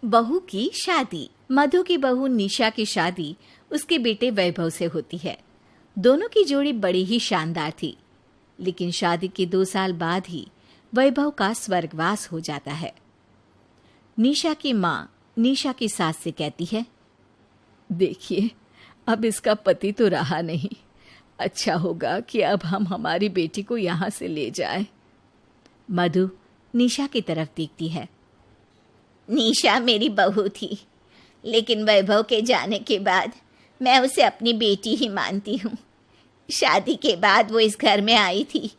बहू की शादी। मधु की बहू निशा की शादी उसके बेटे वैभव से होती है। दोनों की जोड़ी बड़ी ही शानदार थी, लेकिन शादी के 2 साल बाद ही वैभव का स्वर्गवास हो जाता है। निशा की माँ निशा की सास से कहती है, देखिए, अब इसका पति तो रहा नहीं। अच्छा होगा कि अब हम हमारी बेटी को यहाँ से ले जाएं। मधु निशा की तरफ देखती है। निशा मेरी बहू थी, लेकिन वैभव के जाने के बाद मैं उसे अपनी बेटी ही मानती हूँ। शादी के बाद वो इस घर में आई थी।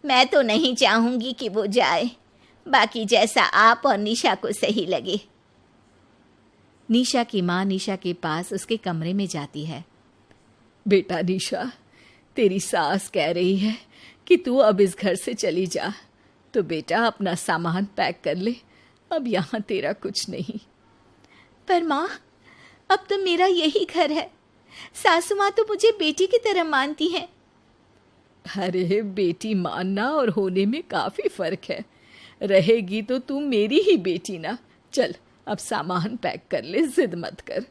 मैं तो नहीं चाहूँगी कि वो जाए। बाकी जैसा आप और निशा को सही लगे। निशा की माँ निशा के पास उसके कमरे में जाती है। बेटा निशा, तेरी सास कह रही है कि तू अब इस घर से चली जा, तो बेटा अपना सामान पैक कर ले। अब यहाँ तेरा कुछ नहीं। पर माँ, अब तो मेरा यही घर है। सासू माँ तो मुझे बेटी की तरह मानती हैं। अरे बेटी मानना और होने में काफी फर्क है। रहेगी तो तू मेरी ही बेटी ना। चल अब सामान पैक कर ले, जिद मत कर।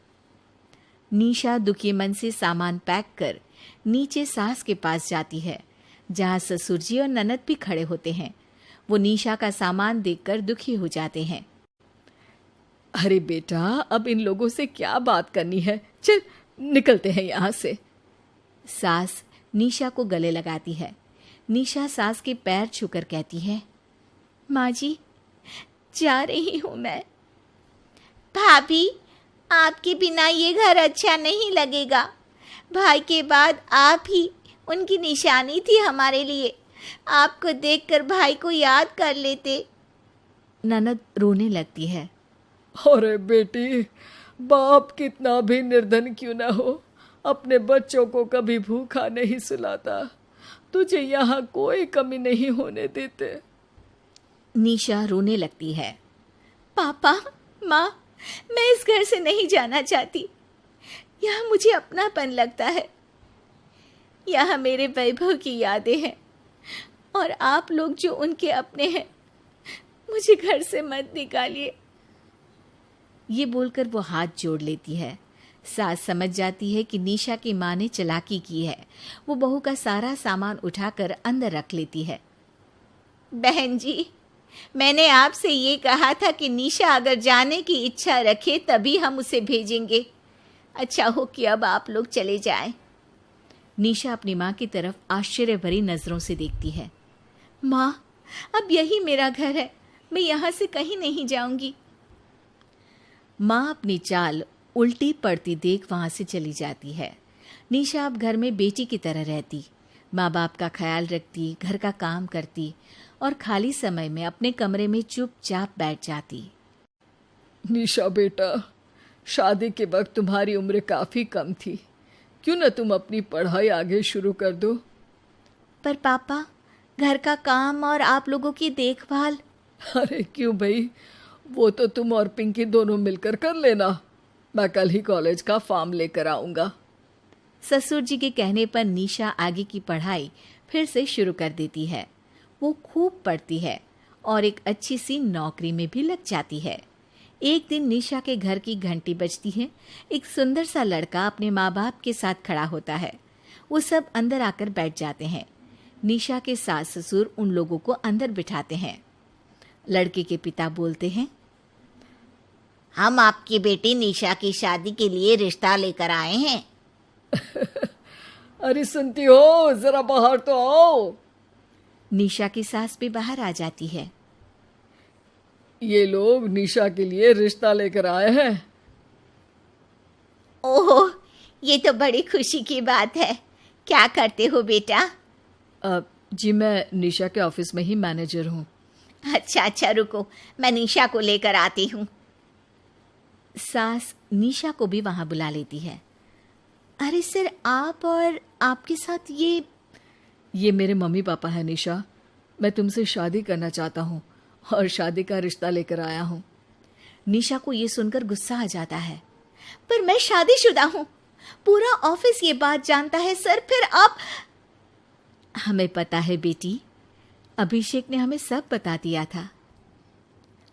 निशा दुखी मन से सामान पैक कर नीचे सास के पास जाती है, जहाँ ससुर जी और ननद भी खड़े होते हैं। वो निशा का सामान देखकर दुखी हो जाते हैं। अरे बेटा, अब इन लोगों से क्या बात करनी है। चल निकलते हैं यहाँ से। सास निशा को गले लगाती है। निशा सास के पैर छूकर कहती है, माँ जी, जा रही हूँ मैं। भाभी, आपके बिना ये घर अच्छा नहीं लगेगा। भाई के बाद आप ही उनकी निशानी थी हमारे लिए। आपको देखकर भाई को याद कर लेते। ननद रोने लगती है। अरे बेटी, बाप कितना भी निर्धन क्यों ना हो, अपने बच्चों को कभी भूखा नहीं सुलाता। तुझे यहाँ कोई कमी नहीं होने देते। निशा रोने लगती है। पापा, माँ, मैं इस घर से नहीं जाना चाहती। यहाँ मुझे अपनापन लगता है। यहाँ मेरे वैभव की यादें हैं, और आप लोग जो उनके अपने हैं, मुझे घर से मत निकालिए। ये बोलकर वो हाथ जोड़ लेती है। सास समझ जाती है कि निशा की माँ ने चालाकी की है। वो बहू का सारा सामान उठाकर अंदर रख लेती है। बहन जी, मैंने आपसे ये कहा था कि निशा अगर जाने की इच्छा रखे तभी हम उसे भेजेंगे। अच्छा हो कि अब आप लोग चले जाएं। निशा अपनी माँ की तरफ आश्चर्य भरी नजरों से देखती है। माँ, अब यही मेरा घर है। मैं यहाँ से कहीं नहीं जाऊंगी। माँ अपनी चाल उल्टी पड़ती देख वहां से चली जाती है। निशा अब घर में बेटी की तरह रहती, माँ बाप का ख्याल रखती, घर का काम करती और खाली समय में अपने कमरे में चुपचाप बैठ जाती। निशा बेटा, शादी के वक्त तुम्हारी उम्र काफी कम थी। क्यों न तुम अपनी पढ़ाई आगे शुरू कर दो। पर पापा, घर का काम और आप लोगों की देखभाल। अरे क्यों भाई, वो तो तुम और पिंकी दोनों मिलकर कर लेना। मैं कल ही कॉलेज का फॉर्म लेकर आऊंगा। ससुर जी के कहने पर निशा आगे की पढ़ाई फिर से शुरू कर देती है। वो खूब पढ़ती है और एक अच्छी सी नौकरी में भी लग जाती है। एक दिन निशा के घर की घंटी बजती है। एक सुंदर सा लड़का अपने माँ बाप के साथ खड़ा होता है। वो सब अंदर आकर बैठ जाते हैं। निशा के सास ससुर उन लोगों को अंदर बिठाते हैं। लड़के के पिता बोलते हैं, हम आपकी बेटी निशा की शादी के लिए रिश्ता लेकर आए हैं। अरे सुनती हो, जरा बाहर तो आओ। निशा की सास भी बाहर आ जाती है। ये लोग निशा के लिए रिश्ता लेकर आए हैं। ओहो, ये तो बड़ी खुशी की बात है। क्या करते हो बेटा? जी मैं निशा के ऑफिस में ही मैनेजर हूँ। अच्छा, रुको, मैं निशा को लेकर आती हूँ। सास निशा को भी वहां बुला लेती है। अरे सर, आप और आपके साथ ये मेरे मम्मी पापा है निशा। मैं तुमसे शादी करना चाहता हूँ और शादी का रिश्ता लेकर आया हूँ। निशा को ये सुनकर गुस्सा आ जाता है। पर मैं शादीशुदा हूँ। पूरा ऑफिस ये बात जानता है सर। फिर आप? हमें पता है बेटी, अभिषेक ने हमें सब बता दिया था।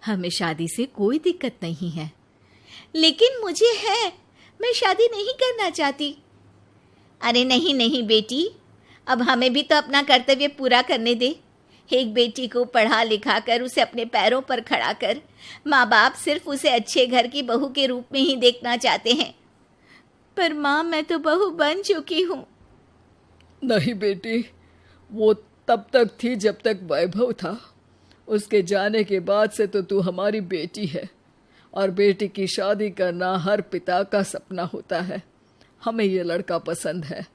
हमें शादी से कोई दिक्कत नहीं है। लेकिन मुझे है, मैं शादी नहीं करना चाहती। अरे नहीं नहीं बेटी, अब हमें भी तो अपना कर्तव्य पूरा करने दे। एक बेटी को पढ़ा लिखा कर उसे अपने पैरों पर खड़ा कर, माँ बाप सिर्फ उसे अच्छे घर की बहू के रूप में ही देखना चाहते हैं। पर माँ, मैं तो बहू बन चुकी हूँ। नहीं बेटी, वो तब तक थी जब तक वैभव था। उसके जाने के बाद से तो तू हमारी बेटी है, और बेटी की शादी करना हर पिता का सपना होता है। हमें ये लड़का पसंद है।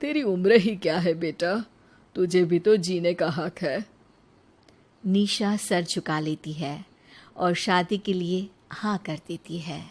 तेरी उम्र ही क्या है बेटा, तुझे भी तो जीने का हक है। निशा सर झुका लेती है और शादी के लिए हाँ कर देती है।